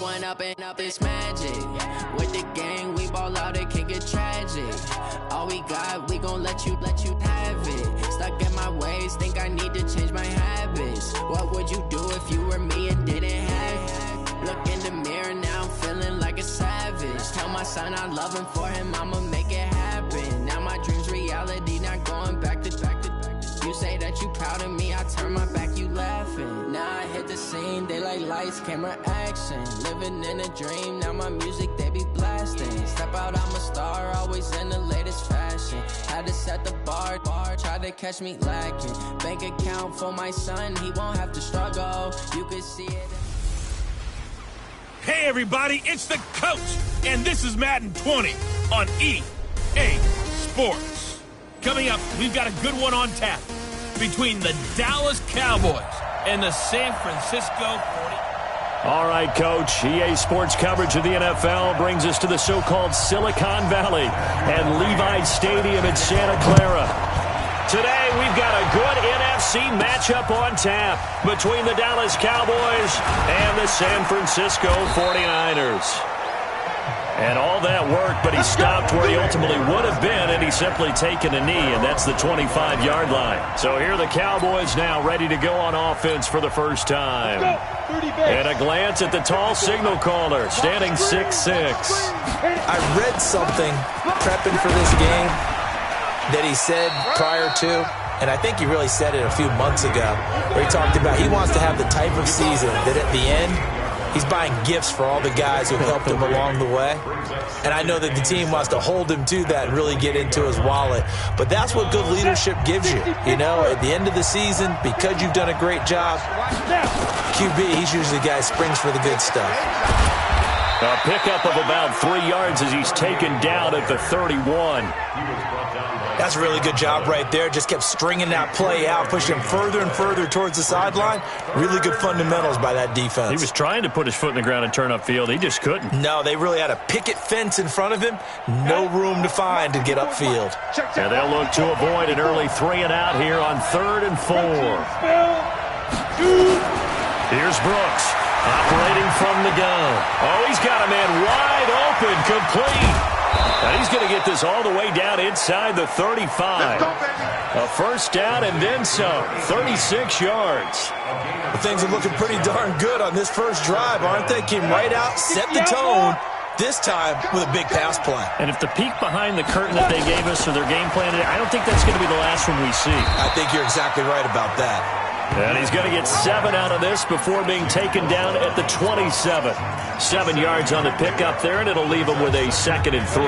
One up and up, it's magic. With the gang, we ball out, it can get tragic. All we got, we gon' let you have it. Stuck in my ways, think I need to change my habits. What would you do if you were me and didn't have it? Look in the mirror, now I'm feeling like a savage. Tell my son I love him, for him I'ma make it happen. Now my dream's reality, not going back to. You say that you proud of me, I turn my back, you laughing. Now I hit the scene, they like lights, camera, action. Living in a dream, now my music, they be blasting. Step out, I'm a star, always in the latest fashion. Had to set the bar, try to catch me lacking. Bank account for my son, he won't have to struggle. You could see it. Hey everybody, it's the coach, and this is Madden 20 on EA Sports. Coming up, we've got a good one on tap between the Dallas Cowboys and the San Francisco 40ers. All right, Coach. EA Sports coverage of the NFL brings us to the so-called Silicon Valley and Levi Stadium in Santa Clara. Today, we've got a good NFC matchup on tap between the Dallas Cowboys and the San Francisco 49ers. And all that worked, but he stopped where he ultimately would have been, and he's simply taken a knee, and that's the 25-yard line. So here are the Cowboys now ready to go on offense for the first time. And a glance at the tall signal caller, standing 6'6". I read something prepping for this game that he said prior to, and I think he really said it a few months ago, where he talked about he wants to have the type of season that at the end, he's buying gifts for all the guys who helped him along the way. And I know that the team wants to hold him to that and really get into his wallet. But that's what good leadership gives you. You know, at the end of the season, because you've done a great job, QB, he's usually the guy who springs for the good stuff. A pickup of about 3 yards as he's taken down at the 31. That's a really good job right there. Just kept stringing that play out, pushing him further and further towards the sideline. Really good fundamentals by that defense. He was trying to put his foot in the ground and turn upfield. He just couldn't. No, they really had a picket fence in front of him. No room to find to get upfield. And they'll look to avoid an early 3 and out here on 3rd and 4. Here's Brooks, operating from the gun. Oh, he's got a man wide open, complete. And he's going to get this all the way down inside the 35. A first down and then some, 36 yards. Well, things are looking pretty darn good on this first drive, aren't they? Came right out, set the tone, this time with a big pass play. And if the peek behind the curtain that they gave us or their game plan, I don't think that's going to be the last one we see. I think you're exactly right about that. And he's going to get 7 out of this before being taken down at the 27. 7 yards on the pickup there, and it'll leave him with a 2nd and 3.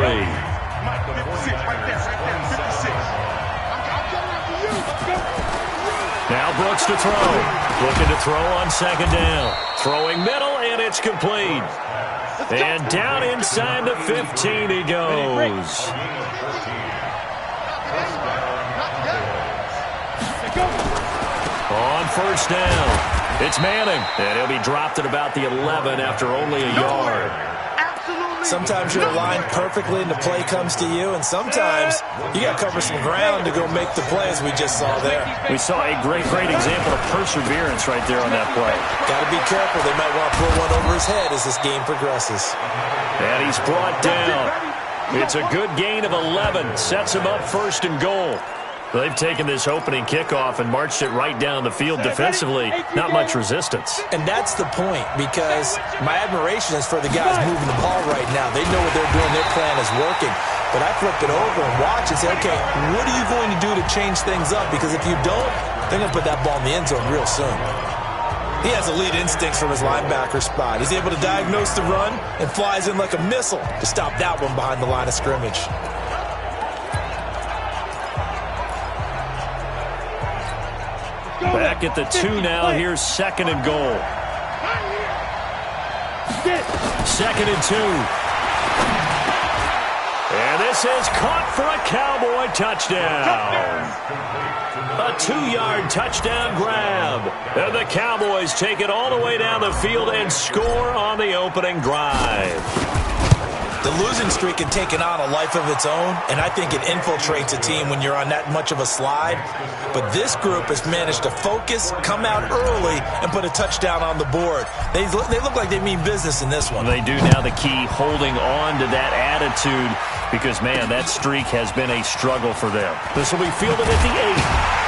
Now Brooks to throw. Looking to throw on 2nd down. Throwing middle, and it's complete. And down inside the 15 he goes. On first down, it's Manning, and he'll be dropped at about the 11 after only a yard. Sometimes you're aligned perfectly and the play comes to you, and sometimes you got to cover some ground to go make the play, as we just saw there. We saw a great example of perseverance right there on that play. Got to be careful. They might want to throw one over his head as this game progresses. And he's brought down. It's a good gain of 11. Sets him up 1st and goal. They've taken this opening kickoff and marched it right down the field defensively. Not much resistance. And that's the point, because my admiration is for the guys moving the ball right now. They know what they're doing. Their plan is working. But I flip it over and watch and say, okay, what are you going to do to change things up? Because if you don't, they're going to put that ball in the end zone real soon. He has elite instincts from his linebacker spot. He's able to diagnose the run and flies in like a missile to stop that one behind the line of scrimmage. Back at the 2 now. Here's 2nd and goal. 2nd and 2. And this is caught for a Cowboy touchdown. A 2-yard touchdown grab. And the Cowboys take it all the way down the field and score on the opening drive. The losing streak had taken on a life of its own, and I think it infiltrates a team when you're on that much of a slide. But this group has managed to focus, come out early, and put a touchdown on the board. They look like they mean business in this one. They do now. The key, holding on to that attitude, because, man, that streak has been a struggle for them. This will be fielded at the 8.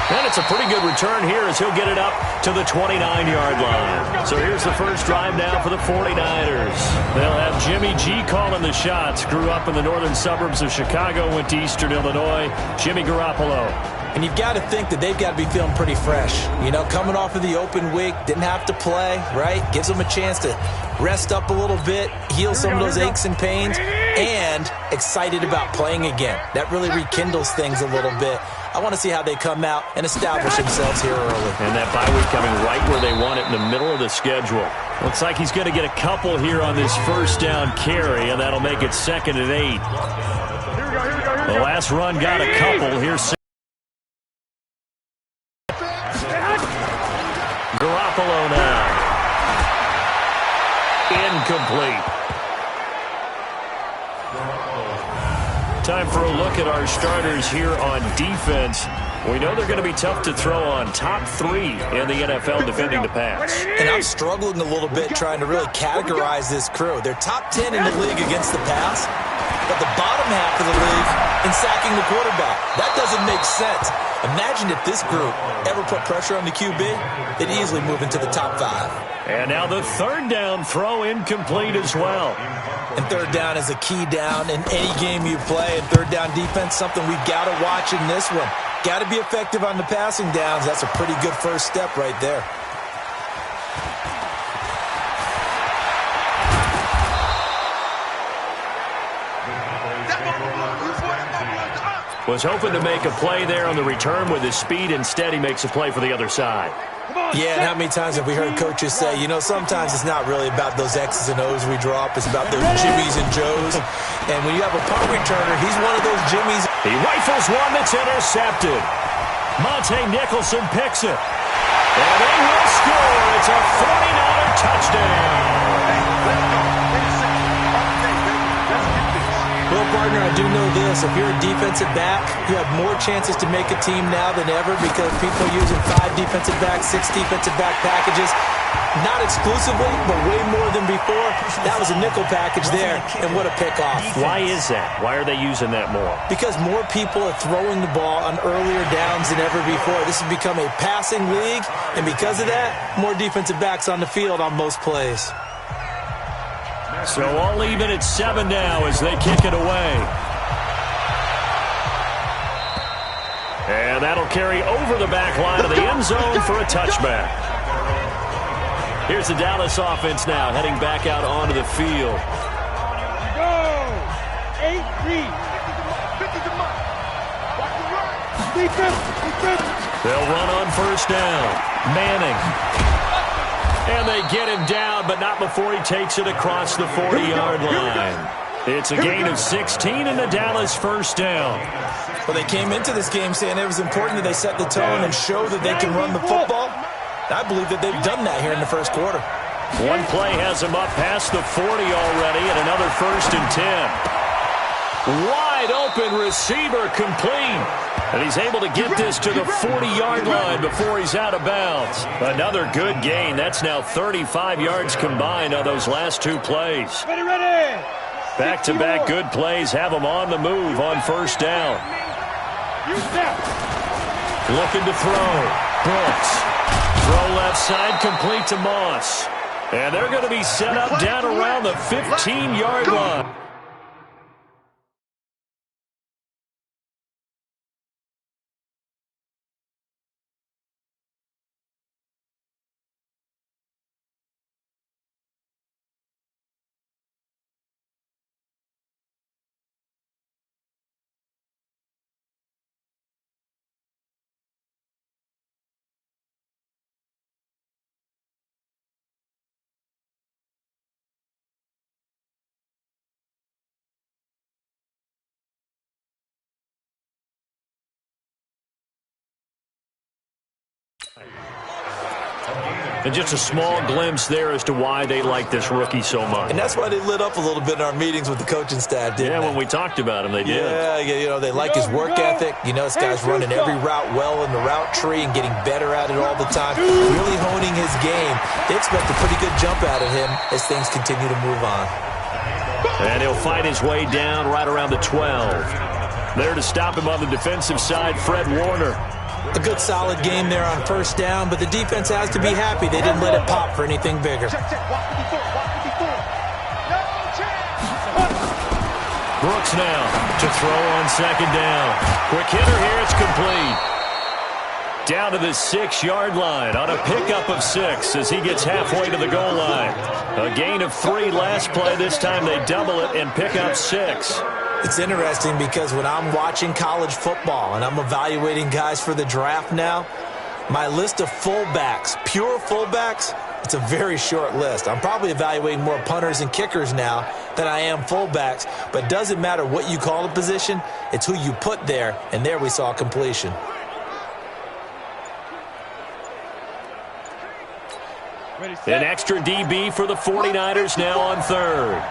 And it's a pretty good return here as he'll get it up to the 29-yard line. So here's the first drive now for the 49ers. They'll have Jimmy G calling the shots. Grew up in the northern suburbs of Chicago, went to Eastern Illinois. Jimmy Garoppolo. And you've got to think that they've got to be feeling pretty fresh. You know, coming off of the open week, didn't have to play, right? Gives them a chance to rest up a little bit, heal some of those aches and pains, and excited about playing again. That really rekindles things a little bit. I want to see how they come out and establish themselves here early. And that bye week coming right where they want it, in the middle of the schedule. Looks like he's going to get a couple here on this first down carry, and that'll make it 2nd and 8. The last run got a couple. Here's Garoppolo now. Incomplete. Time for a look at our starters here on defense. We know they're going to be tough to throw on. Top 3 in the NFL defending the pass. And I'm struggling a little bit trying to really categorize this crew. They're top 10 in the league against the pass, but the bottom half of the league in sacking the quarterback. That doesn't make sense. Imagine if this group ever put pressure on the QB, they'd easily move into the top 5. And now the 3rd down throw incomplete as well. And 3rd down is a key down in any game you play. And 3rd down defense, something we've got to watch in this one. Got to be effective on the passing downs. That's a pretty good first step right there. Was hoping to make a play there on the return with his speed. Instead, he makes a play for the other side. Yeah, and how many times have we heard coaches say, you know, sometimes it's not really about those X's and O's we drop. It's about those Jimmies and Joes. And when you have a punt returner, he's one of those Jimmies. He rifles one that's intercepted. Monte Nicholson picks it. And they will score. It's a 49er touchdown. Well, partner, I do know this. If you're a defensive back, you have more chances to make a team now than ever because people are using 5 defensive backs, 6 defensive back packages. Not exclusively, but way more than before. That was a nickel package there, and what a pickoff. Why is that? Why are they using that more? Because more people are throwing the ball on earlier downs than ever before. This has become a passing league, and because of that, more defensive backs on the field on most plays. So all even at 7 now as they kick it away. And that'll carry over the back line of the end zone for a touchback. Here's the Dallas offense now heading back out onto the field. Go! 8-3. They'll run on first down. Manning. And they get him down, but not before he takes it across the 40-yard line. It's a gain of 16 and the Dallas first down. Well, they came into this game saying it was important that they set the tone and show that they can run the football. I believe that they've done that here in the first quarter. One play has him up past the 40 already, and another 1st and 10. Wide open receiver complete. And he's able to get this to the 40-yard line before he's out of bounds. Another good gain. That's now 35 yards combined on those last 2 plays. Ready. Back-to-back good plays have him on the move on first down. Looking to throw. Brooks. Throw left side, complete to Moss. And they're going to be set up down around the 15-yard line. And just a small glimpse there as to why they like this rookie so much. And that's why they lit up a little bit in our meetings with the coaching staff, didn't they? When we talked about him, they did. Yeah, you know, they like his work ethic. You know, this guy's running every route well in the route tree and getting better at it all the time, really honing his game. They expect a pretty good jump out of him as things continue to move on. And he'll fight his way down right around the 12. There to stop him on the defensive side, Fred Warner. A good solid game there on first down, but the defense has to be happy they didn't let it pop for anything bigger. Brooks now to throw on second down. Quick hitter here, it's complete. Down to the 6-yard line on a pickup of 6 as he gets halfway to the goal line. A gain of 3 last play. This time they double it and pick up 6. It's interesting because when I'm watching college football and I'm evaluating guys for the draft now, my list of fullbacks, pure fullbacks, it's a very short list. I'm probably evaluating more punters and kickers now than I am fullbacks, but it doesn't matter what you call the position, it's who you put there, and there we saw completion. An extra DB for the 49ers now on third.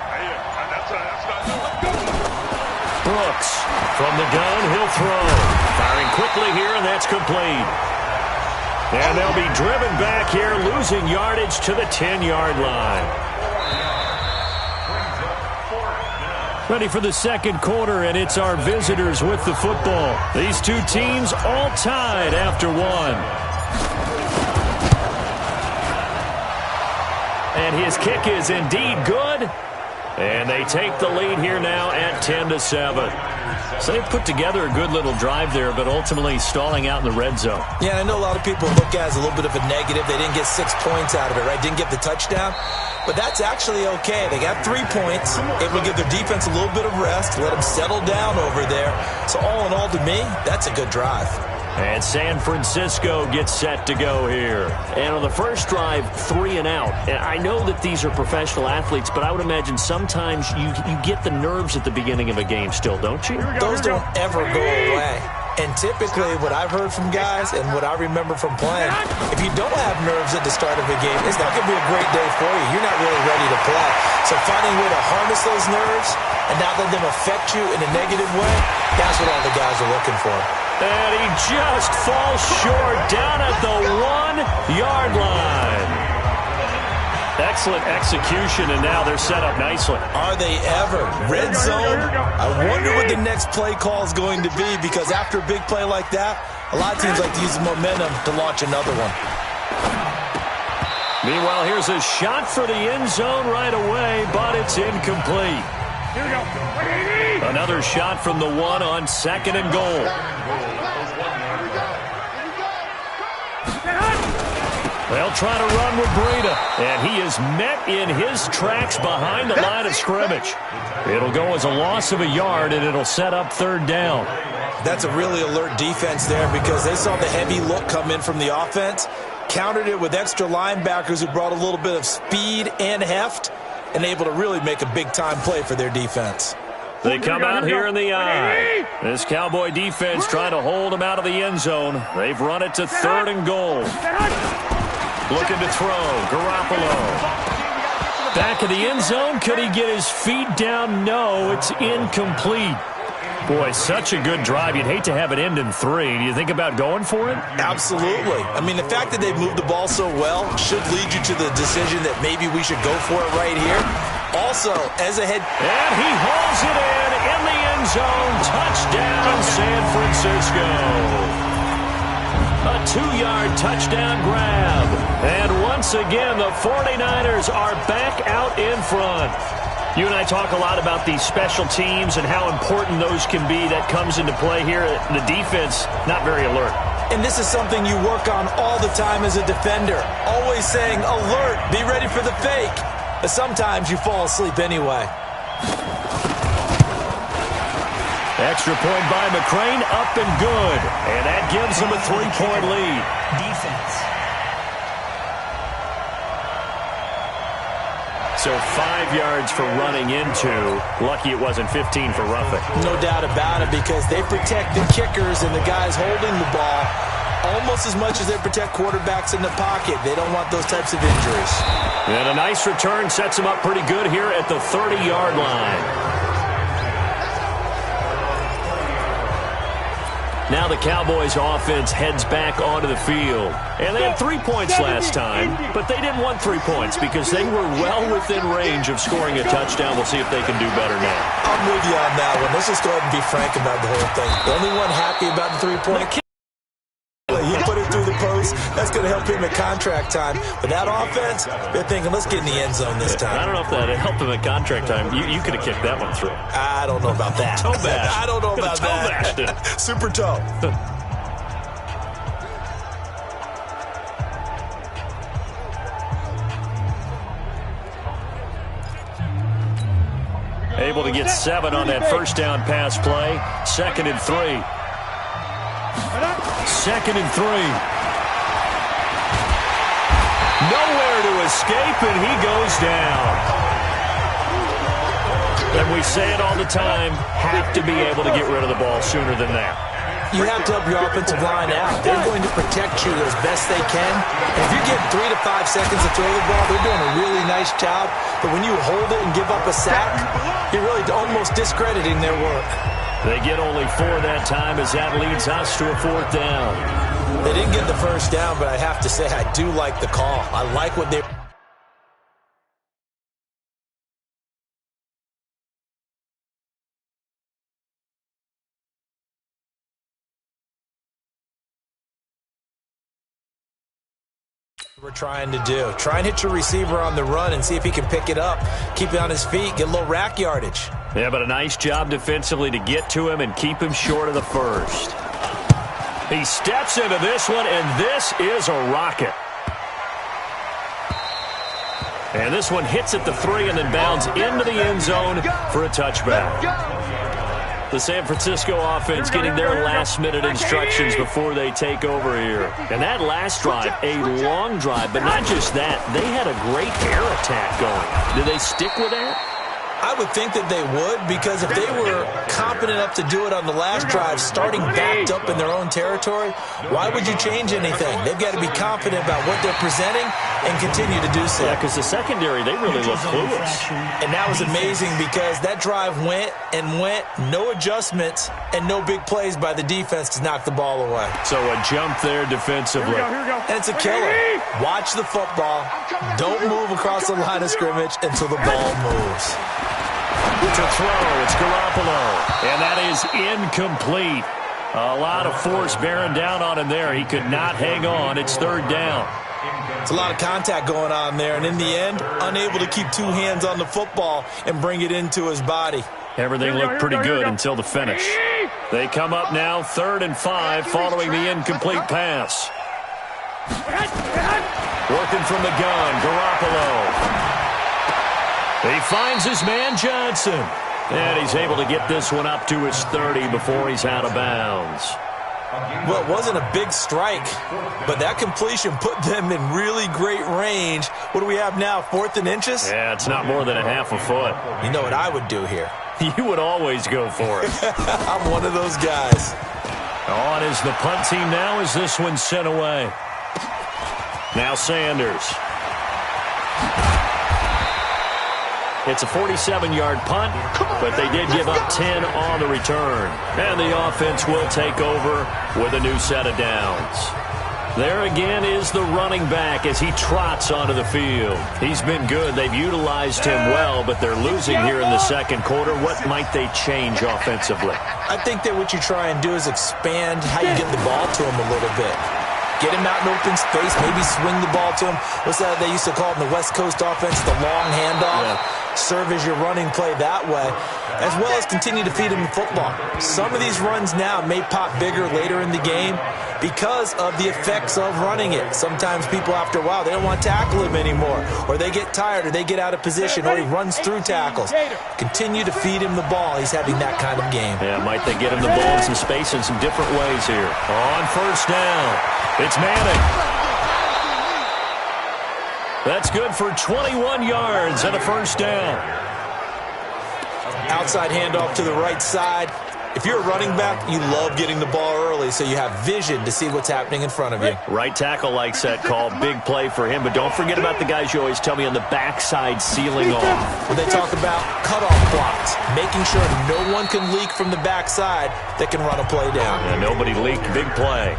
Brooks from the gun, he'll throw. Firing quickly here, and that's complete. And they'll be driven back here, losing yardage to the 10-yard line. Ready for the second quarter, and it's our visitors with the football. These two teams all tied after one. And his kick is indeed good. And they take the lead here now at 10-7. So they put together a good little drive there, but ultimately stalling out in the red zone. Yeah, I know a lot of people look at it as a little bit of a negative. They didn't get 6 points out of it, right? Didn't get the touchdown. But that's actually okay. They got 3 points, able to give their defense a little bit of rest, let them settle down over there. So all in all, to me, that's a good drive. And San Francisco gets set to go here. And on the first drive, 3 and out. And I know that these are professional athletes, but I would imagine sometimes you get the nerves at the beginning of a game still, don't you? Those don't ever go away. And typically what I've heard from guys and what I remember from playing, if you don't have nerves at the start of a game, it's not going to be a great day for you. You're not really ready to play. So finding a way to harness those nerves and not let them affect you in a negative way, that's what all the guys are looking for. And he just falls short down at the 1-yard line. Excellent execution, and now they're set up nicely. Are they ever? Red zone? I wonder what the next play call is going to be, because after a big play like that, a lot of teams like to use the momentum to launch another one. Meanwhile, here's a shot for the end zone right away, but it's incomplete. Here we go. Another shot from the 1 on second and goal. They'll try to run with Breida, and he is met in his tracks behind the line of scrimmage. It'll go as a loss of a yard, and it'll set up third down. That's a really alert defense there, because they saw the heavy look come in from the offense, countered it with extra linebackers who brought a little bit of speed and heft, and able to really make a big-time play for their defense. They come out here in the eye. This Cowboy defense trying to hold them out of the end zone. They've run it to third and goal. Looking to throw, Garoppolo. Back of the end zone, could he get his feet down? No, it's incomplete. Boy, such a good drive. You'd hate to have it end in 3. Do you think about going for it? Absolutely. I mean, the fact that they've moved the ball so well should lead you to the decision that maybe we should go for it right here. Also, as a head... And he hauls it in the end zone. Touchdown, San Francisco. A 2-yard touchdown grab. And once again, the 49ers are back out in front. You and I talk a lot about these special teams and how important those can be. That comes into play here. The defense, not very alert. And this is something you work on all the time as a defender. Always saying, alert, be ready for the fake. But sometimes you fall asleep anyway. Extra point by McCrane, up and good. And that gives them a 3-point lead. Defense. So 5 yards for running into. Lucky it wasn't 15 for roughing. No doubt about it, because they protect the kickers and the guys holding the ball. almost as much as they protect quarterbacks in the pocket. They don't want those types of injuries. And a nice return sets him up pretty good here at the 30-yard line. Now the Cowboys offense heads back onto the field. And they had 3 points last time, but they didn't want 3 points because they were well within range of scoring a touchdown. We'll see if they can do better now. I'm with you on that one. Let's just go ahead and be frank about the whole thing. The only one happy about the 3-point, he put it through the post. That's going to help him at contract time. But that offense, they're thinking, let's get in the end zone this time. I don't know if that helped him at contract time. You could have kicked that one through. I don't know about that. Toe bash. I don't know about that. Super toe. Able to get 7 on that first down pass play. 2nd and 3. 2nd and 3. Nowhere to escape, and he goes down. And we say it all the time, have to be able to get rid of the ball sooner than that. You have to help your offensive line out. They're going to protect you as best they can. And if you're getting 3 to 5 seconds to throw the ball, they're doing a really nice job. But when you hold it and give up a sack, you're really almost discrediting their work. They get only 4 that time as that leads us to a 4th down. They didn't get the first down, but I have to say I do like the call. I like what they... we're trying to do. Try and hit your receiver on the run and see if he can pick it up, keep it on his feet, get a little rack yardage. Yeah, but a nice job defensively to get to him and keep him short of the first. He steps into this one, and this is a rocket. And this one hits at the 3 and then bounds into the end zone for a touchback. The San Francisco offense getting their last-minute instructions before they take over here. And that last drive, a long drive, but not just that. They had a great air attack going. Did they stick with that? I would think that they would, because if they were competent enough to do it on the last drive, starting backed up in their own territory, why would you change anything? They've got to be confident about what they're presenting and continue to do so. Yeah, because the secondary, they really look clueless. And that was amazing because that drive went and went, no adjustments and no big plays by the defense to knock the ball away. So a jump there defensively. Here we go. And it's a killer. Watch the football. Don't move across the line of scrimmage until the ball moves. To throw, it's Garoppolo. And that is incomplete. A lot of force bearing down on him there. He could not hang on. It's 3rd down. It's a lot of contact going on there. And in the end, unable to keep 2 hands on the football and bring it into his body. Everything looked pretty good until the finish. They come up now 3rd and 5 following the incomplete pass. Working from the gun, Garoppolo. He finds his man Johnson. And he's able to get this one up to his 30 before he's out of bounds. Well, it wasn't a big strike, but that completion put them in really great range. What do we have now, 4th and inches? Yeah, it's not more than a half a foot. You know what I would do here? You would always go for it. I'm one of those guys. On is the punt team now as this one's sent away. Now Sanders. It's a 47-yard punt, but they did give up 10 on the return. And the offense will take over with a new set of downs. There again is the running back as he trots onto the field. He's been good. They've utilized him well, but they're losing here in the second quarter. What might they change offensively? I think that what you try and do is expand how you get the ball to him a little bit. Get him out in open space, maybe swing the ball to him. What's that they used to call it in the West Coast offense, the long handoff? Yeah. Serve as your running play that way, as well as continue to feed him the football. Some of these runs now may pop bigger later in the game because of the effects of running it. Sometimes people, after a while, they don't want to tackle him anymore, or they get tired, or they get out of position, or he runs through tackles. Continue to feed him the ball. He's having that kind of game. Yeah, might they get him the ball in some space in some different ways here. On 1st down, it's Manning. That's good for 21 yards and a 1st down. Outside handoff to the right side. If you're a running back, you love getting the ball early so you have vision to see what's happening in front of you. Right tackle likes that call. Big play for him. But don't forget about the guys you always tell me on the backside sealing off. When they talk about cutoff blocks, making sure no one can leak from the backside that can run a play down. Yeah, nobody leaked. Big play.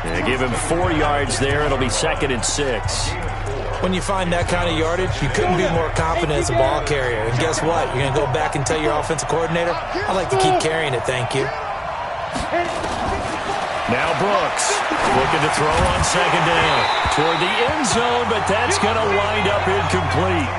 Yeah, give him 4 yards there. It'll be 2nd and 6. When you find that kind of yardage, you couldn't be more confident as a ball carrier. And guess what? You're going to go back and tell your offensive coordinator, I'd like to keep carrying it, thank you. Now Brooks looking to throw on 2nd down toward the end zone, but that's going to wind up incomplete.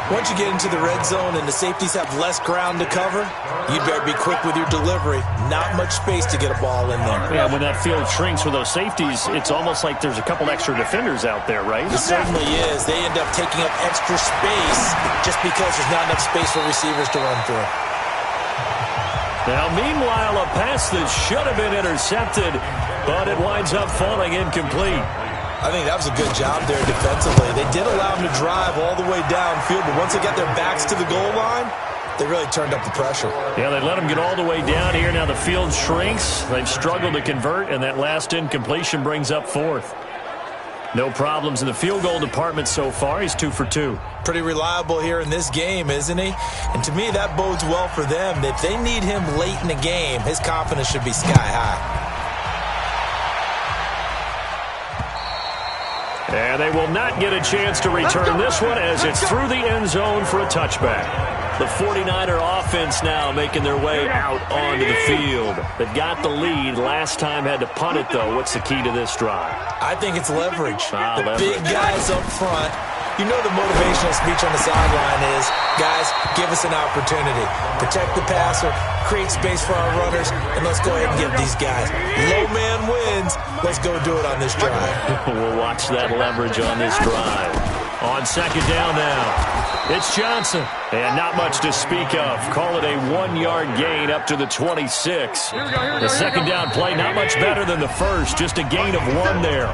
Once you get into the red zone and the safeties have less ground to cover, you better be quick with your delivery. Not much space to get a ball in there. Yeah, when that field shrinks with those safeties, it's almost like there's a couple extra defenders out there, right? It certainly is. They end up taking up extra space just because there's not enough space for receivers to run through. Now, meanwhile, a pass that should have been intercepted, but it winds up falling incomplete. I think that was a good job there defensively. They did allow them to drive all the way downfield, but once they got their backs to the goal line, they really turned up the pressure. Yeah, they let them get all the way down here. Now the field shrinks. They've struggled to convert, and that last incompletion brings up 4th. No problems in the field goal department so far. He's 2 for 2. Pretty reliable here in this game, isn't he? And to me, that bodes well for them. If they need him late in the game, his confidence should be sky high. And they will not get a chance to return this one as it's through the end zone for a touchback. The 49er offense now making their way out onto the field. They've got the lead. Last time had to punt it, though. What's the key to this drive? I think it's leverage. The leverage. Big guys up front. You know the motivational speech on the sideline is, guys, give us an opportunity. Protect the passer, create space for our runners, and let's go ahead and get these guys. Low man wins. Let's go do it on this drive. We'll watch that leverage on this drive. On 2nd down now, it's Johnson. And not much to speak of. Call it a 1-yard gain up to the 26. The 2nd down play, not much better than the first. Just a gain of 1 there.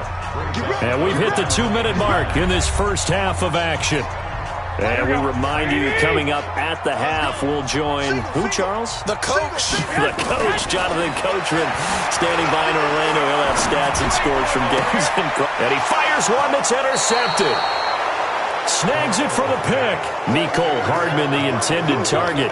And we've hit the 2-minute mark in this first half of action. And we remind you, coming up at the half, we'll join who, Charles? The coach. The coach, Jonathan Coachman, standing by in Orlando. He'll have stats and scores from games. And he fires one that's intercepted. Snags it for the pick. Mecole Hardman, the intended target.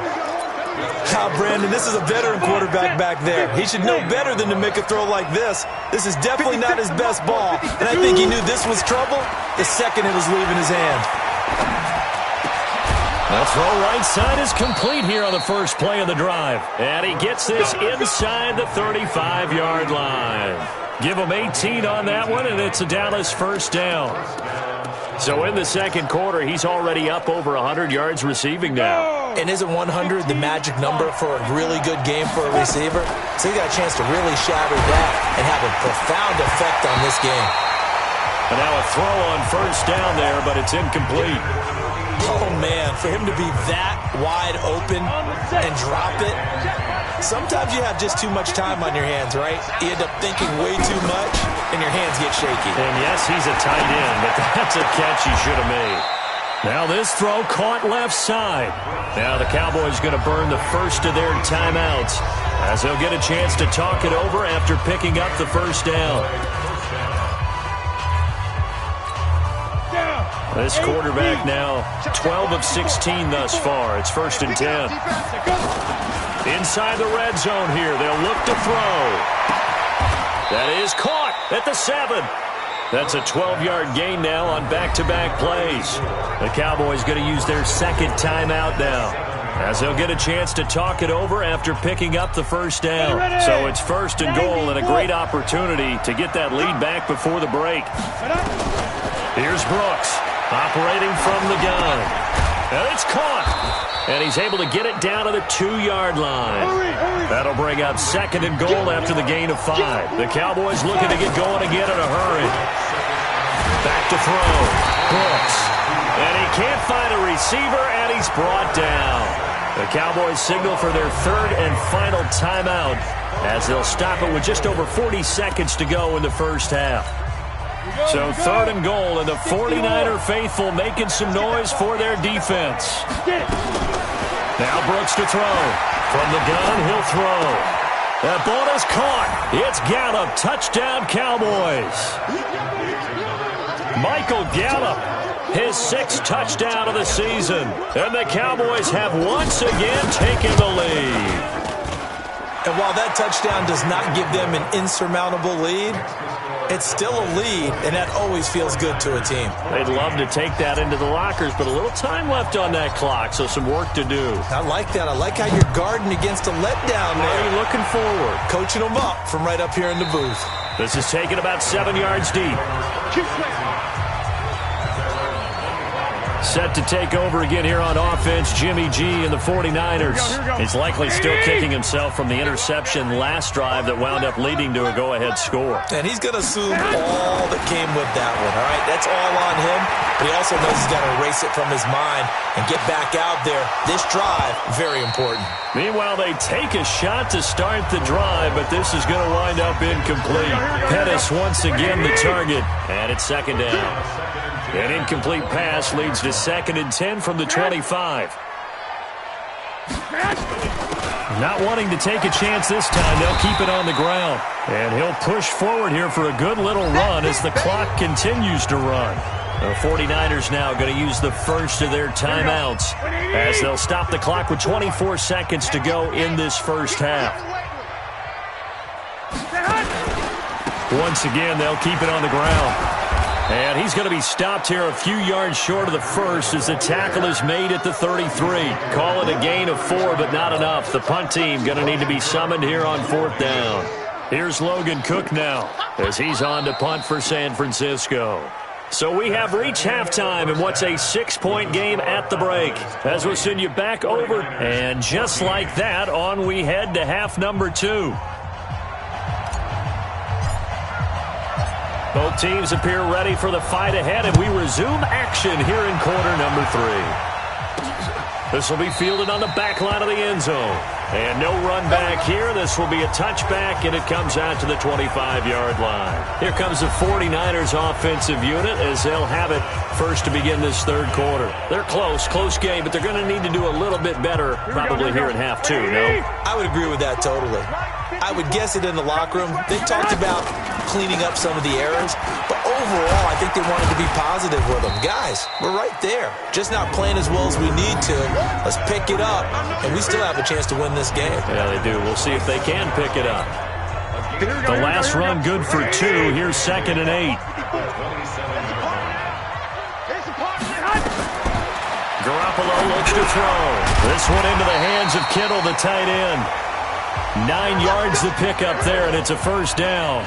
Brandon, this is a veteran quarterback back there. He should know better than to make a throw like this. This is definitely not his best ball. And I think he knew this was trouble the second it was leaving his hand. The throw right side is complete here on the first play of the drive. And he gets this inside the 35-yard line. Give him 18 on that one, and it's a Dallas first down. So in the second quarter, he's already up over 100 yards receiving now. And isn't 100 the magic number for a really good game for a receiver? So he got a chance to really shatter that and have a profound effect on this game. And now a throw on first down there, but it's incomplete. Oh, man, for him to be that wide open and drop it, sometimes you have just too much time on your hands, right? You end up thinking way too much, and your hands get shaky. And yes, he's a tight end, but that's a catch he should have made. Now this throw caught left side. Now the Cowboys going to burn the first of their timeouts as they'll get a chance to talk it over after picking up the first down. This quarterback now 12 of 16 thus far. It's 1st and 10. Inside the red zone here. They'll look to throw. That is caught at the 7. That's a 12-yard gain now on back-to-back plays. The Cowboys going to use their second timeout now as they'll get a chance to talk it over after picking up the first down. So it's 1st and goal and a great opportunity to get that lead back before the break. Here's Brooks operating from the gun. And it's caught. And he's able to get it down to the 2-yard line. That'll bring up 2nd and goal after the gain of 5. The Cowboys looking to get going again in a hurry. Back to throw. Brooks. And he can't find a receiver, and he's brought down. The Cowboys signal for their 3rd and final timeout as they'll stop it with just over 40 seconds to go in the first half. So 3rd and goal, and the 49er faithful making some noise for their defense. Now Brooks to throw. From the gun, he'll throw. That ball is caught. It's Gallup. Touchdown, Cowboys. Michael Gallup, his 6th touchdown of the season. And the Cowboys have once again taken the lead. And while that touchdown does not give them an insurmountable lead, it's still a lead, and that always feels good to a team. They'd love to take that into the lockers, but a little time left on that clock, so some work to do. I like that. I like how you're guarding against a letdown there. Are you looking forward? Coaching them up from right up here in the booth. This is taken about 7 yards deep. Set to take over again here on offense, Jimmy G and the 49ers. He's likely still kicking himself from the interception last drive that wound up leading to a go-ahead score. And he's going to assume all that came with that one, all right? That's all on him, but he also knows he's got to erase it from his mind and get back out there. This drive, very important. Meanwhile, they take a shot to start the drive, but this is going to wind up incomplete. Pettis once again the target, and it's second down. An incomplete pass leads to 2nd and 10 from the 25. Not wanting to take a chance this time, they'll keep it on the ground. And he'll push forward here for a good little run as the clock continues to run. The 49ers now going to use the first of their timeouts as they'll stop the clock with 24 seconds to go in this first half. Once again, they'll keep it on the ground. And he's going to be stopped here a few yards short of the first as the tackle is made at the 33. Call it a gain of 4, but not enough. The punt team going to need to be summoned here on 4th down. Here's Logan Cook now as he's on to punt for San Francisco. So we have reached halftime in what's a 6-point game at the break. As we'll send you back over. And just like that, on we head to half number 2. Both teams appear ready for the fight ahead, and we resume action here in quarter number 3. This will be fielded on the back line of the end zone. And no run back here. This will be a touchback, and it comes out to the 25-yard line. Here comes the 49ers offensive unit as they'll have it first to begin this third quarter. They're close game, but they're going to need to do a little bit better probably here in half 2, no? I would agree with that totally. I would guess it in the locker room. They talked about cleaning up some of the errors, but overall, I think they wanted to be positive with them. Guys, we're right there. Just not playing as well as we need to. Let's pick it up, and we still have a chance to win this game. Yeah, they do. We'll see if they can pick it up. The last run good for 2. Here's 2nd and 8. Garoppolo looks to throw. This one into the hands of Kittle, the tight end. 9 yards to pick up there, and it's a first down.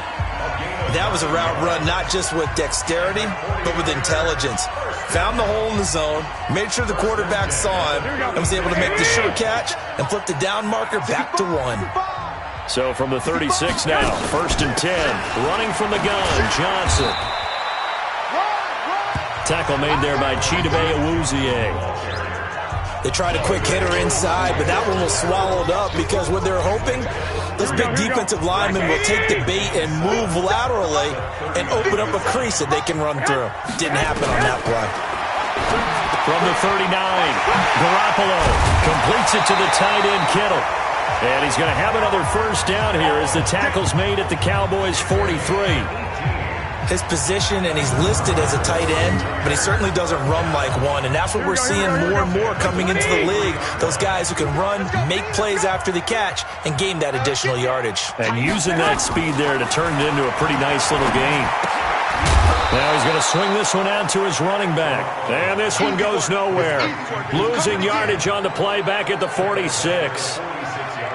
That was a route run not just with dexterity, but with intelligence. Found the hole in the zone, made sure the quarterback saw him, and was able to make the sure catch and flip the down marker back to 1. So from the 36 now, 1st and 10. Running from the gun, Johnson. Tackle made there by Chidobe Awuzie. They tried a quick hitter inside, but that one was swallowed up because what they're hoping, those big defensive linemen will take the bait and move laterally and open up a crease that they can run through. Didn't happen on that play. From the 39, Garoppolo completes it to the tight end, Kittle. And he's going to have another first down here as the tackle's made at the Cowboys' 43. His position, and he's listed as a tight end, but he certainly doesn't run like one, and that's what we're seeing more and more coming into the league. Those guys who can run, make plays after the catch, and gain that additional yardage. And using that speed there to turn it into a pretty nice little gain. Now he's going to swing this one out to his running back. And this one goes nowhere. Losing yardage on the play back at the 46.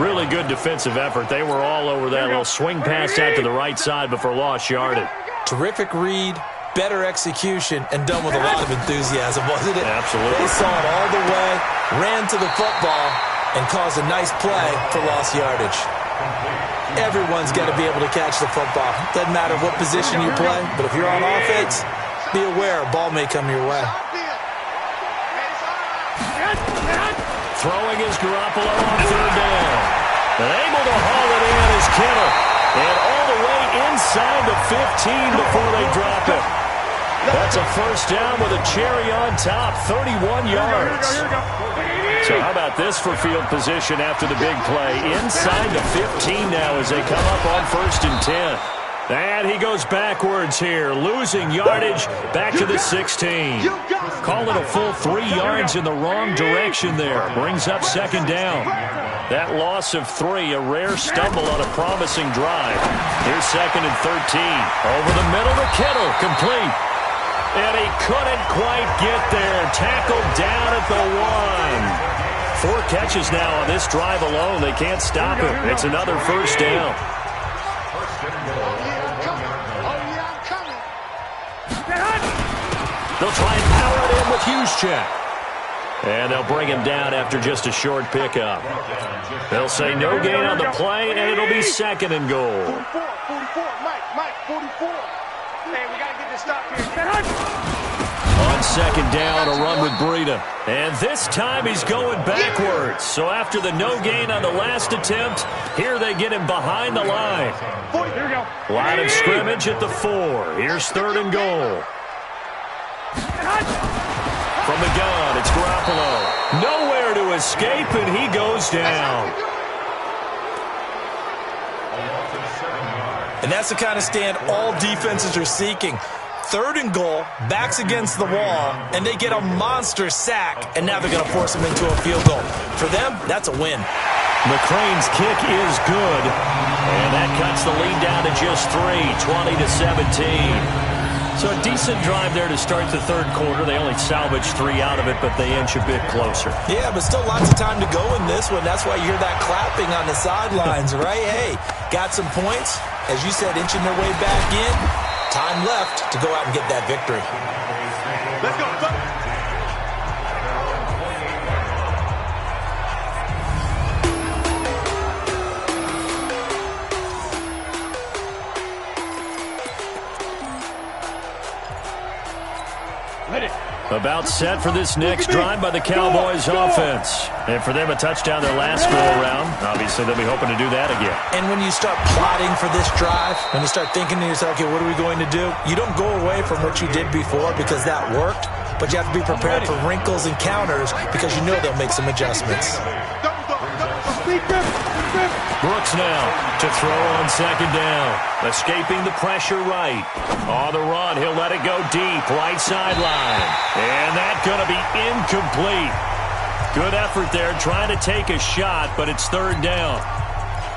Really good defensive effort. They were all over that little swing pass out to the right side before lost yardage. Terrific read, better execution, and done with a lot of enthusiasm, wasn't it? Absolutely. They saw it all the way, ran to the football, and caused a nice play for lost yardage. Everyone's got to be able to catch the football. Doesn't matter what position you play, but if you're on offense, be aware a ball may come your way. Throwing is Garoppolo on 3rd down. And able to haul it in is Kittle. And all the way inside the 15 before they drop it. That's a first down with a cherry on top, 31 yards. So how about this for field position after the big play? Inside the 15 now as they come up on 1st and 10. And he goes backwards here, losing yardage back to the 16. Call it a full 3 yards in the wrong direction there. Brings up 2nd down. That loss of 3, a rare stumble on a promising drive. Here's 2nd and 13. Over the middle to Kittle, complete. And he couldn't quite get there. Tackled down at the 1. 4 catches now on this drive alone. They can't stop him. It's another first down. They'll try and power it in with Juszczyk. And they'll bring him down after just a short pickup. They'll say no gain on the play, and it'll be 2nd and goal. 44, Mike, 44. Hey, we got to get this stop here. On 2nd down, a run with Breida. And this time he's going backwards. So after the no gain on the last attempt, here they get him behind the line. Here we go. Line of scrimmage at the 4. Here's 3rd and goal. From the gun, it's Garoppolo. Nowhere to escape, and he goes down. And that's the kind of stand all defenses are seeking. 3rd and goal, backs against the wall, and they get a monster sack, and now they're going to force them into a field goal. For them, that's a win. McCrane's kick is good, and that cuts the lead down to just 3, 20-17. So a decent drive there to start the 3rd quarter. They only salvaged 3 out of it, but they inch a bit closer. Yeah, but still lots of time to go in this one. That's why you hear that clapping on the sidelines, right? Hey, got some points. As you said, inching their way back in. Time left to go out and get that victory. Let's go. About set for this next drive by the Cowboys offense. And for them, a touchdown their last go-around. Obviously, they'll be hoping to do that again. And when you start plotting for this drive, when you start thinking to yourself, okay, what are we going to do? You don't go away from what you did before because that worked, but you have to be prepared for wrinkles and counters because you know they'll make some adjustments. Brooks now to throw on 2nd down. Escaping the pressure right. On the run, he'll let it go deep. Right sideline. And that's going to be incomplete. Good effort there trying to take a shot, but it's 3rd down.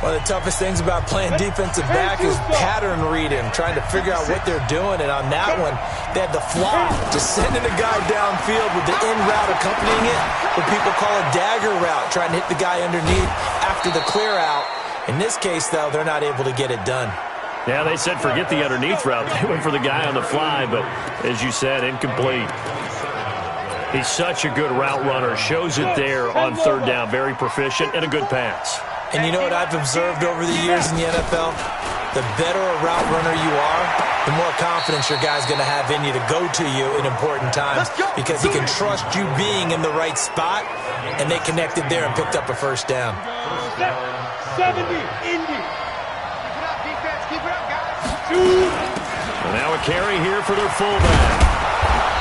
One of the toughest things about playing defensive back is pattern reading, trying to figure out what they're doing. And on that one, they had the fly, just sending a guy downfield with the in route accompanying it, what people call a dagger route, trying to hit the guy underneath after the clear out. In this case, though, they're not able to get it done. Yeah, they said forget the underneath route. They went for the guy on the fly, but as you said, incomplete. He's such a good route runner. Shows it there on 3rd down. Very proficient and a good pass. And you know what I've observed over the years in the NFL? The better a route runner you are, the more confidence your guy's going to have in you to go to you in important times because he can trust you being in the right spot, and they connected there and picked up a first down. 70, Indy. Keep it up, defense. Keep it up, guys. And now a carry here for their fullback.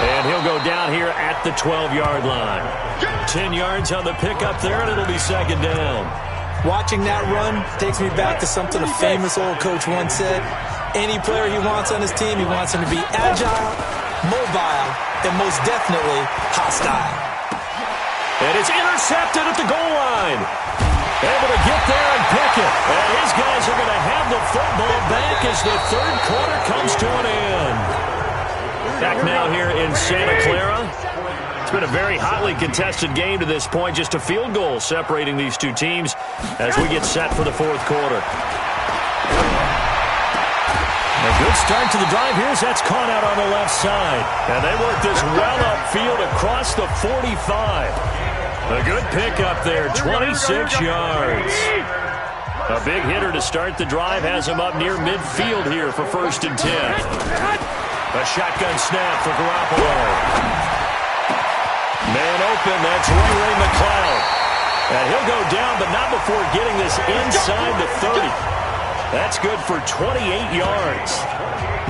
And he'll go down here at the 12-yard line. 10 yards on the pickup there, and it'll be 2nd down. Watching that run takes me back to something a famous old coach once said. Any player he wants on his team, he wants him to be agile, mobile, and most definitely hostile. And it's intercepted at the goal line. Able to get there and pick it. And his guys are going to have the football back as the 3rd quarter comes to an end. Back now here in Santa Clara. It's been a very hotly contested game to this point. Just a field goal separating these two teams as we get set for the 4th quarter. A good start to the drive here as that's caught out on the left side. And they work this well upfield across the 45. A good pickup there, 26 yards. A big hitter to start the drive has him up near midfield here for 1st and 10. A shotgun snap for Garoppolo. Man open, that's Ray McLeod. And he'll go down, but not before getting this inside the 30. That's good for 28 yards.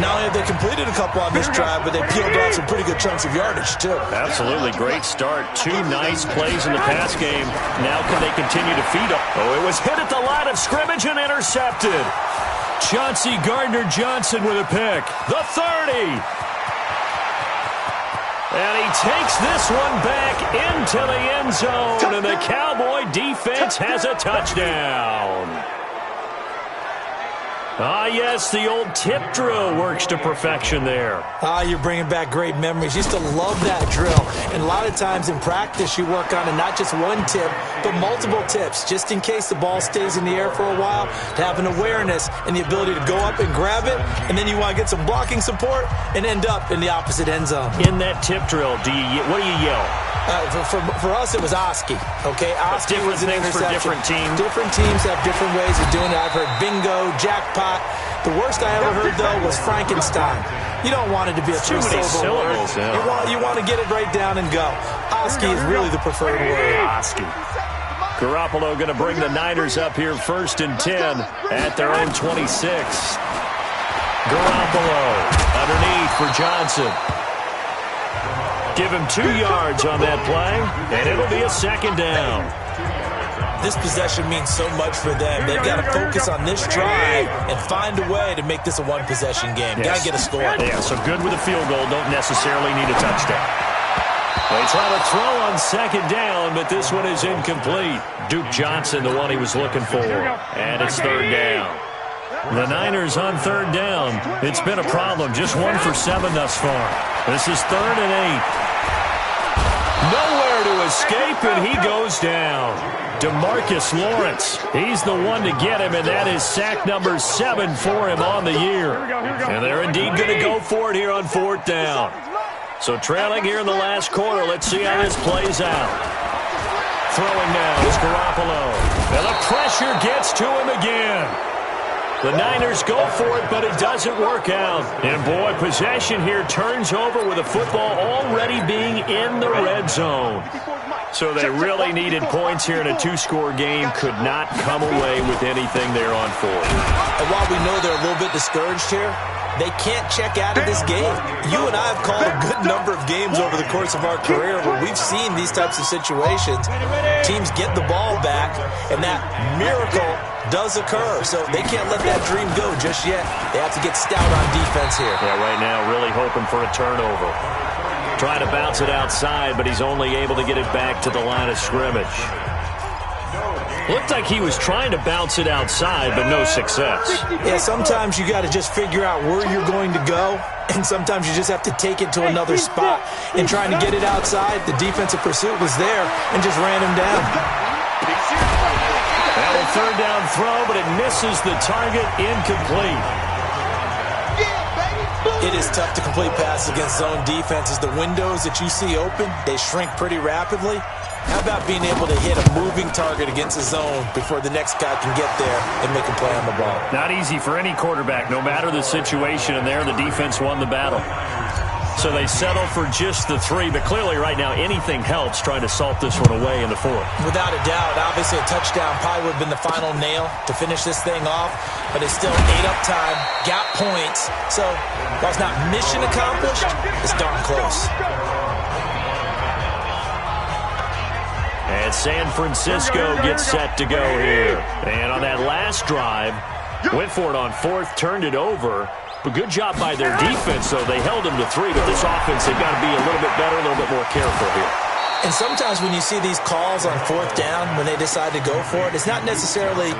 Not only have they completed a couple on this drive, but they peeled off some pretty good chunks of yardage, too. Absolutely. Great start. 2 nice plays in the pass game. Now can they continue to feed up? Oh, it was hit at the line of scrimmage and intercepted. Chauncey Gardner-Johnson with a pick. The 30. And he takes this one back into the end zone, and the Cowboy defense has a touchdown. Ah, yes, the old tip drill works to perfection there. Ah, you're bringing back great memories. Used to love that drill. And a lot of times in practice, you work on it, not just one tip, but multiple tips, just in case the ball stays in the air for a while, to have an awareness and the ability to go up and grab it, and then you want to get some blocking support and end up in the opposite end zone. In that tip drill, what do you yell? For us, it was Oski. Okay, Oski was an interception. For different teams. Different teams have different ways of doing it. I've heard bingo, jackpot. The worst I ever heard, though, was Frankenstein. You don't want it to be a three-syllable word. Yeah. You want to get it right down and go. Oski is really the preferred word. Oski. Garoppolo going to bring the Niners up here 1st and 10 at their own 26. Garoppolo underneath for Johnson. Give him 2 yards on that play, and it'll be a 2nd down. This possession means so much for them. They've got to focus on this drive and find a way to make this a one-possession game. Yes. Got to get a score. Yeah, so good with a field goal. Don't necessarily need a touchdown. They try to throw on 2nd down, but this one is incomplete. Duke Johnson, the one he was looking for. And it's 3rd down. The Niners on 3rd down. It's been a problem. Just 1 for 7 thus far. This is 3rd and 8. Nowhere to escape, and he goes down. DeMarcus Lawrence, he's the one to get him, and that is sack number 7 for him on the year. And they're indeed going to go for it here on 4th down. So trailing here in the last quarter, let's see how this plays out. Throwing now is Garoppolo. And the pressure gets to him again. The Niners go for it, but it doesn't work out. And, boy, possession here turns over with the football already being in the red zone. So they really needed points here in a 2-score game. Could not come away with anything there on 4. And while we know they're a little bit discouraged here, they can't check out of this game. You and I have called a good number of games over the course of our career where we've seen these types of situations. Teams get the ball back, and that miracle does occur. So they can't let that dream go just yet. They have to get stout on defense here. Yeah, right now really hoping for a turnover. Trying to bounce it outside, but he's only able to get it back to the line of scrimmage. Looked like he was trying to bounce it outside, but no success. Yeah, sometimes you got to just figure out where you're going to go, and sometimes you just have to take it to another spot. And trying to get it outside, the defensive pursuit was there and just ran him down. Well, a 3rd down throw, but it misses the target, incomplete. It is tough to complete passes against zone defenses. The windows that you see open, they shrink pretty rapidly. How about being able to hit a moving target against a zone before the next guy can get there and make a play on the ball? Not easy for any quarterback, no matter the situation, and there the defense won the battle. So they settle for just the 3, but clearly right now anything helps trying to salt this one away in the 4th. Without a doubt, obviously a touchdown probably would have been the final nail to finish this thing off, but it's still 8 up time, got points, so while it's not mission accomplished, it's darn close. And San Francisco gets set to go here. And on that last drive, went for it on 4th, turned it over. But good job by their defense, though. They held them to 3, but this offense, they've got to be a little bit better, a little bit more careful here. And sometimes when you see these calls on 4th down, when they decide to go for it, it's not necessarily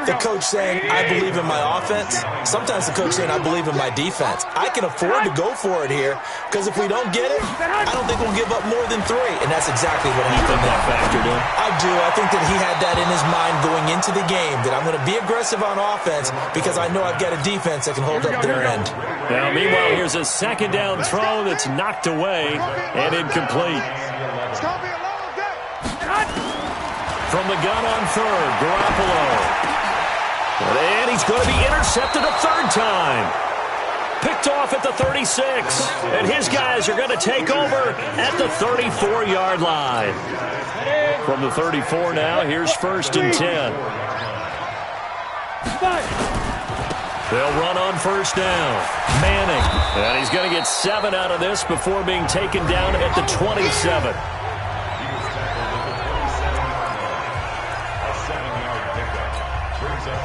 the coach saying, I believe in my offense. Sometimes the coach saying, I believe in my defense. I can afford to go for it here, because if we don't get it, I don't think we'll give up more than 3. And that's exactly what happened. You think that factored in? I do. I think that he had that in his mind going into the game, that I'm going to be aggressive on offense because I know I've got a defense that can hold up their end. Now, meanwhile, here's a 2nd down throw that's knocked away and incomplete. From the gun on 3rd, Garoppolo. And he's going to be intercepted a 3rd time. Picked off at the 36. And his guys are going to take over at the 34-yard line. From the 34 now, here's 1st and 10. They'll run on first down. Manning. And he's going to get 7 out of this before being taken down at the 27.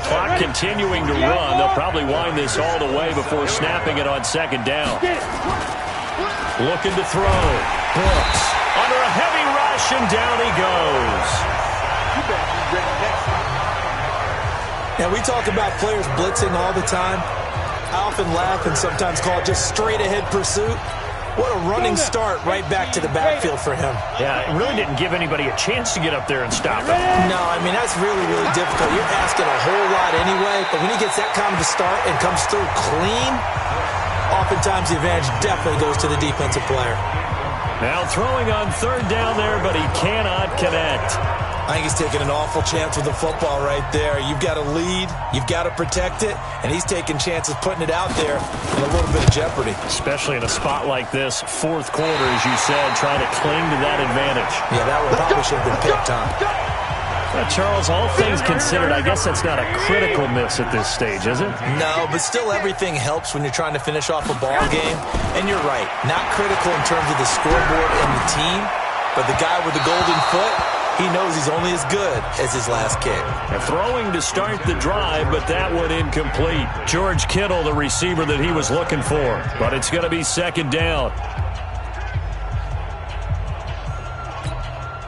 Clock continuing to run. They'll probably wind this all the way before snapping it on second down. Looking to throw. Brooks under a heavy rush, and down he goes. Now, we talk about players blitzing all the time. I often laugh and sometimes call it just straight-ahead pursuit. What a running start right back to the backfield for him. Yeah, it really didn't give anybody a chance to get up there and stop him. No, I mean, that's really, really difficult. You're asking a whole lot anyway, but when he gets that kind of a start and comes through clean, oftentimes the advantage definitely goes to the defensive player. Now throwing on third down there, but he cannot connect. I think he's taking an awful chance with the football right there. You've got to lead, you've got to protect it, and he's taking chances putting it out there in a little bit of jeopardy. Especially in a spot like this, fourth quarter, as you said, trying to cling to that advantage. Yeah, that one probably should have been picked on. Charles, all things considered, I guess that's not a critical miss at this stage, is it? No, but still everything helps when you're trying to finish off a ball game. And you're right, not critical in terms of the scoreboard and the team, but the guy with the golden foot, he knows he's only as good as his last kick. Throwing to start the drive, but that one incomplete. George Kittle, the receiver that he was looking for. But it's going to be second down.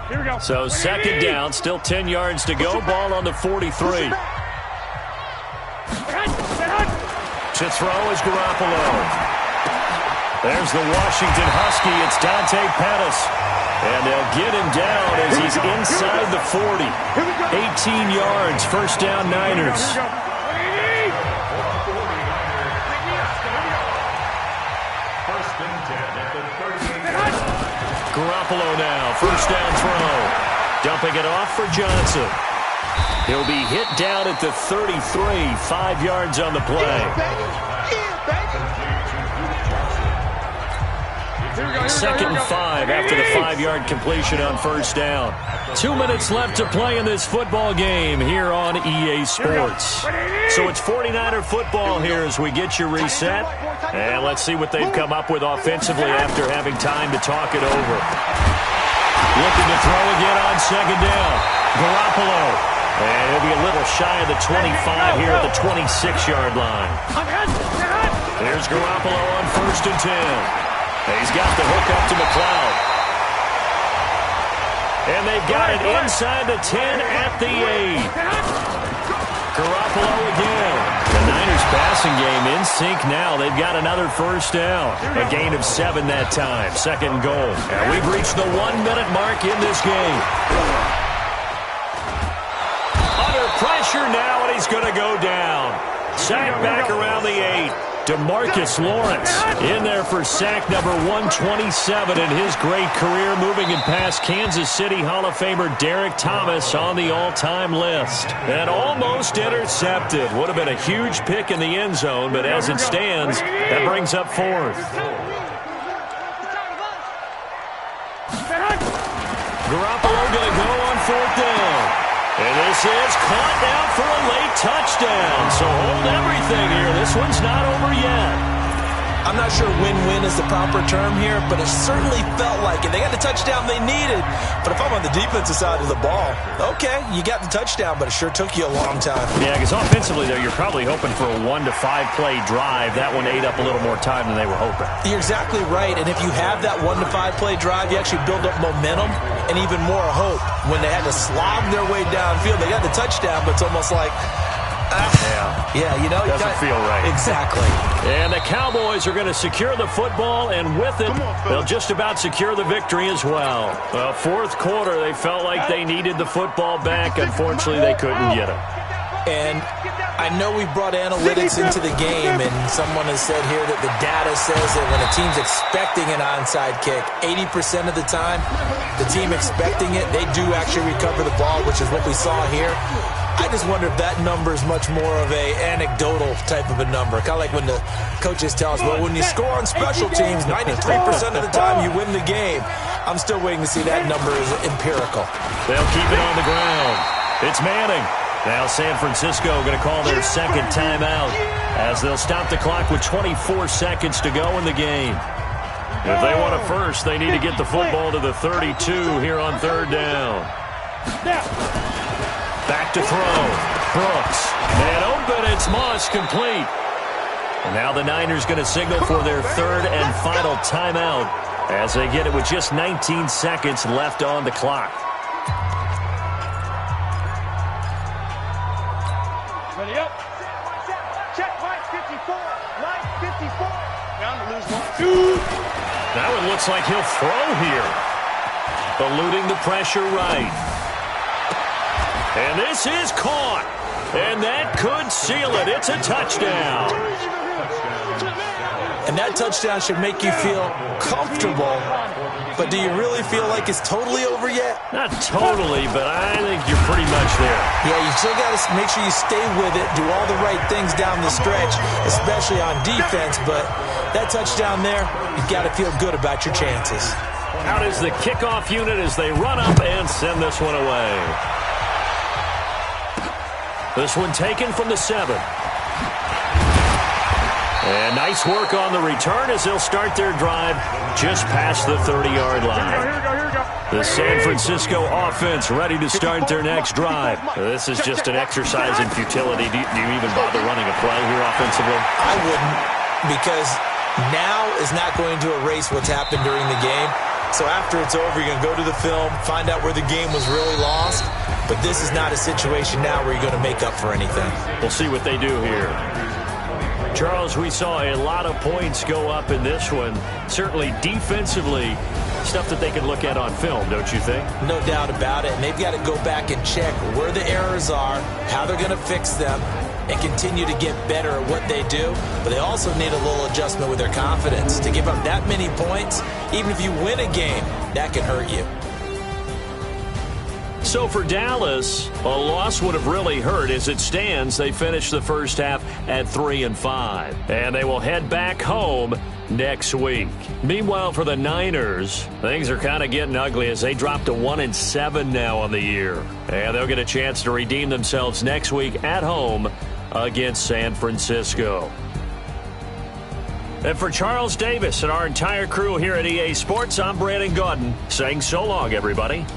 Here we go. So second down, still 10 yards to go. Ball on the 43. To throw is Garoppolo. There's the Washington Husky. It's Dante Pettis. And they'll get him down as he's inside the 40. 18 yards, first down Niners. Garoppolo now, first down throw. Dumping it off for Johnson. He'll be hit down at the 33, 5 yards on the play. Second and 5 after the 5-yard completion on first down. 2 minutes left to play in this football game here on EA Sports. So it's 49er football here as we get you reset. And let's see what they've come up with offensively after having time to talk it over. Looking to throw again on second down. Garoppolo. And he'll be a little shy of the 25 here at the 26-yard line. There's Garoppolo on first and 10. He's got the hook up to McLeod. And they've got it inside the 10 at the 8. Garoppolo again. The Niners passing game in sync now. They've got another first down. A gain of 7 that time. Second goal. And we've reached the 1-minute mark in this game. Under pressure now, and he's going to go down. Sacked back around the 8. DeMarcus Lawrence in there for sack number 127 in his great career, moving it past Kansas City Hall of Famer Derek Thomas on the all-time list. And almost intercepted. Would have been a huge pick in the end zone, but as it stands, that brings up fourth. Garoppolo going to go on fourth down. And this is caught down for a late touchdown. So hold everything here. This one's not over yet. I'm not sure win-win is the proper term here, but it certainly felt like it. They got the touchdown they needed. But if I'm on the defensive side of the ball, okay, you got the touchdown, but it sure took you a long time. Yeah, because offensively, though, you're probably hoping for a 1 to 5 play drive. That one ate up a little more time than they were hoping. You're exactly right. And if you have that 1 to 5 play drive, you actually build up momentum and even more hope. When they had to slog their way downfield, they got the touchdown, but it's almost like, yeah, you know, doesn't feel right. Exactly. And the Cowboys are going to secure the football, and with it, they'll just about secure the victory as well. Well, fourth quarter, they felt like they needed the football back. Unfortunately, they couldn't get it. And I know we brought analytics into the game, and someone has said here that the data says that when a team's expecting an onside kick, 80% of the time, the team expecting it, they do actually recover the ball, which is what we saw here. I just wonder if that number is much more of a anecdotal type of a number. Kind of like when the coaches tell us, well, when you score on special teams, 93% of the time you win the game. I'm still waiting to see that number is empirical. They'll keep it on the ground. It's Manning. Now San Francisco going to call their second timeout as they'll stop the clock with 24 seconds to go in the game. If they want a first, they need to get the football to the 32 here on third down. Back to throw. Brooks. And open. It's Moss complete. And now the Niners going to signal for their third and final timeout as they get it with just 19 seconds left on the clock. Ready up. Check line 54. Line 54. Down to lose one. Now it looks like he'll throw here. Eluding the pressure right. And this is caught. And that could seal it. It's a touchdown. And that touchdown should make you feel comfortable. But do you really feel like it's totally over yet? Not totally, but I think you're pretty much there. Yeah, you still got to make sure you stay with it, do all the right things down the stretch, especially on defense. But that touchdown there, you've got to feel good about your chances. Out is the kickoff unit as they run up and send this one away. This one taken from the 7. And nice work on the return as they'll start their drive just past the 30-yard line. The San Francisco offense ready to start their next drive. This is just an exercise in futility. Do you even bother running a play here offensively? I wouldn't, because now is not going to erase what's happened during the game. So after it's over, you're going to go to the film, find out where the game was really lost. But this is not a situation now where you're going to make up for anything. We'll see what they do here. Charles, we saw a lot of points go up in this one. Certainly defensively, stuff that they can look at on film, don't you think? No doubt about it. And they've got to go back and check where the errors are, how they're going to fix them, and continue to get better at what they do. But they also need a little adjustment with their confidence. To give up that many points, even if you win a game, that can hurt you. So for Dallas, a loss would have really hurt. As it stands, they finished the first half at 3-5. And they will head back home next week. Meanwhile, for the Niners, things are kind of getting ugly as they drop to 1-7 now on the year. And they'll get a chance to redeem themselves next week at home against San Francisco. And for Charles Davis and our entire crew here at EA Sports, I'm Brandon Gaudin saying so long, everybody.